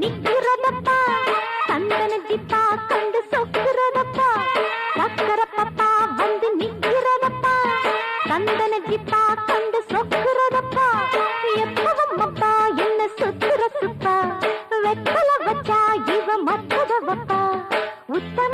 நிக்கிறதப்பா சந்தன ஜிப்பா கண்டு சொக்குறதப்பா சக்கர பப்பா வந்து நிக்கிறதப்பா சந்தன ஜிப்பா கண்டு சொக்குறதப்பா எப்பவும் அப்பா என்ன சுத்துற சுப்பா வெத்தல வச்சா இவ மத்தத வப்பா உத்தர